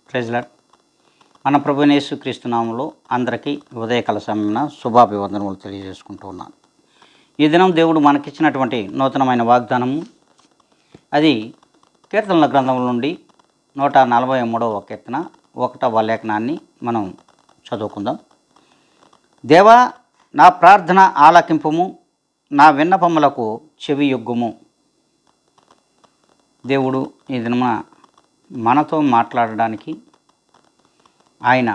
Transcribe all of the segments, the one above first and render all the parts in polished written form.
Praise lord. మన ప్రభువైన యేసుక్రీస్తు నామములో అందరికీ ఉదయకాల సమయమున శుభాభివందనములు తెలియజేసుకుంటూ ఉన్నాను. ఈ దినం దేవుడు మనకిచ్చినటువంటి నూతనమైన వాగ్దానము, అది కీర్తనల గ్రంథం నుండి 143వ కీర్తన 1వ లేఖనాన్ని మనం చదువుకుందాం. దేవా, నా ప్రార్థన ఆలకింపుము, నా విన్నపములకు చెవియొగ్గుము. దేవుడు ఈ దినమున మనతో మాట్లాడడానికి ఆయన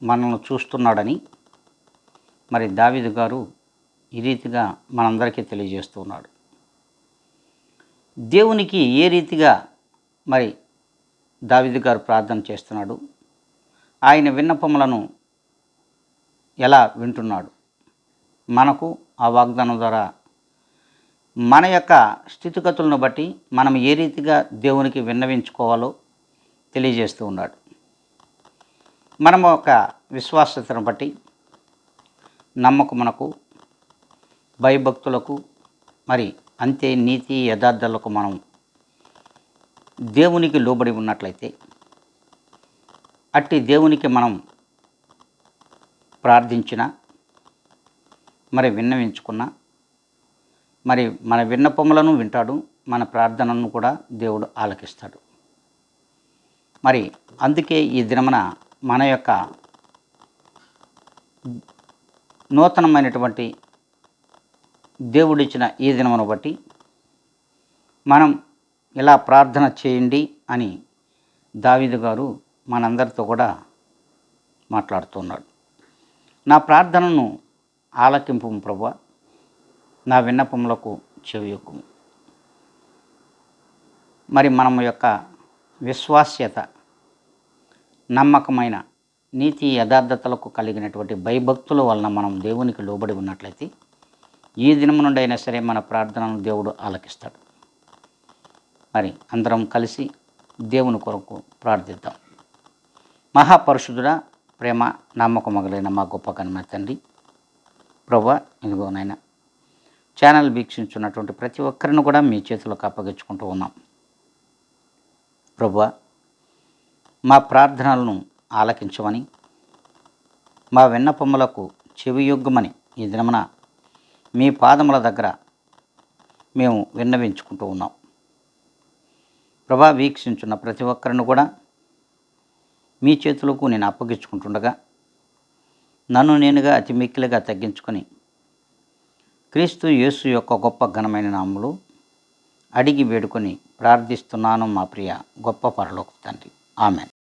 మనల్ని చూస్తున్నాడని మరి దావీదు గారు ఈ రీతిగా మనందరికీ తెలియజేస్తూ ఉన్నాడు. దేవునికి ఏ రీతిగా మరి దావీదు గారు ప్రార్థన చేస్తున్నాడు, ఆయన విన్నపములను ఎలా వింటున్నాడు, మనకు ఆ వాగ్దానం ద్వారా మన యొక్క స్థితిగతులను బట్టి మనం ఏ రీతిగా దేవునికి విన్నవించుకోవాలో తెలియజేస్తూ ఉన్నాడు. మనం ఒక విశ్వాసతను బట్టి నమ్మకమునకు, భయభక్తులకు, మరి అంతే నీతి యథార్థాలకు మనం దేవునికి లోబడి ఉన్నట్లయితే, అట్టి దేవునికి మనం ప్రార్థించిన, మరి విన్నవించుకున్న, మరి మన విన్నపములను వింటాడు, మన ప్రార్థనను కూడా దేవుడు ఆలకిస్తాడు. మరి అందుకే ఈ దినమున మన యొక్క నూతనమైనటువంటి దేవుడిచ్చిన ఈ దినమును బట్టి మనం ఇలా ప్రార్థన చేయండి అని దావీదు గారు మనందరితో కూడా మాట్లాడుతున్నాడు. నా ప్రార్థనను ఆలకింపు ప్రభువా, నా విన్నపములకు చెవియొగ్గుము. మరి మనం యొక్క విశ్వాస్యత, నమ్మకమైన నీతి యథార్థతలకు కలిగినటువంటి భయభక్తుల వలన మనం దేవునికి లోబడి ఉన్నట్లయితే ఈ దినము నుండి అయినా సరే మన ప్రార్థనను దేవుడు ఆలకిస్తాడు. మరి అందరం కలిసి దేవుని కొరకు ప్రార్థిద్దాం. మహాపరిశుద్ధుడా, ప్రేమ నమ్మకమగలైన మా గొప్ప కనుమ తండ్రి, ప్రభువా, ఇదిగోనైనా ఛానల్ వీక్షించున్నటువంటి ప్రతి ఒక్కరిని కూడా మీ చేతులకు అప్పగించుకుంటూ ఉన్నాం. ప్రభువా, మా ప్రార్థనలను ఆలకించమని, మా విన్నపములకు చెవియొగ్గమని ఈ దినమున మీ పాదముల దగ్గర మేము విన్నవించుకుంటూ ఉన్నాం. ప్రభా, వీక్షించున్న ప్రతి ఒక్కరిని కూడా మీ చేతులకు నేను అప్పగించుకుంటుండగా నన్ను నేనుగా అతి మిక్కిలిగా తగ్గించుకొని క్రీస్తు యేసు యొక్క గొప్ప ఘనమైన నామములో అడిగి వేడుకొని ప్రార్థిస్తున్నాను మా ప్రియ గొప్ప పరలోక తండ్రి. ఆమెన్.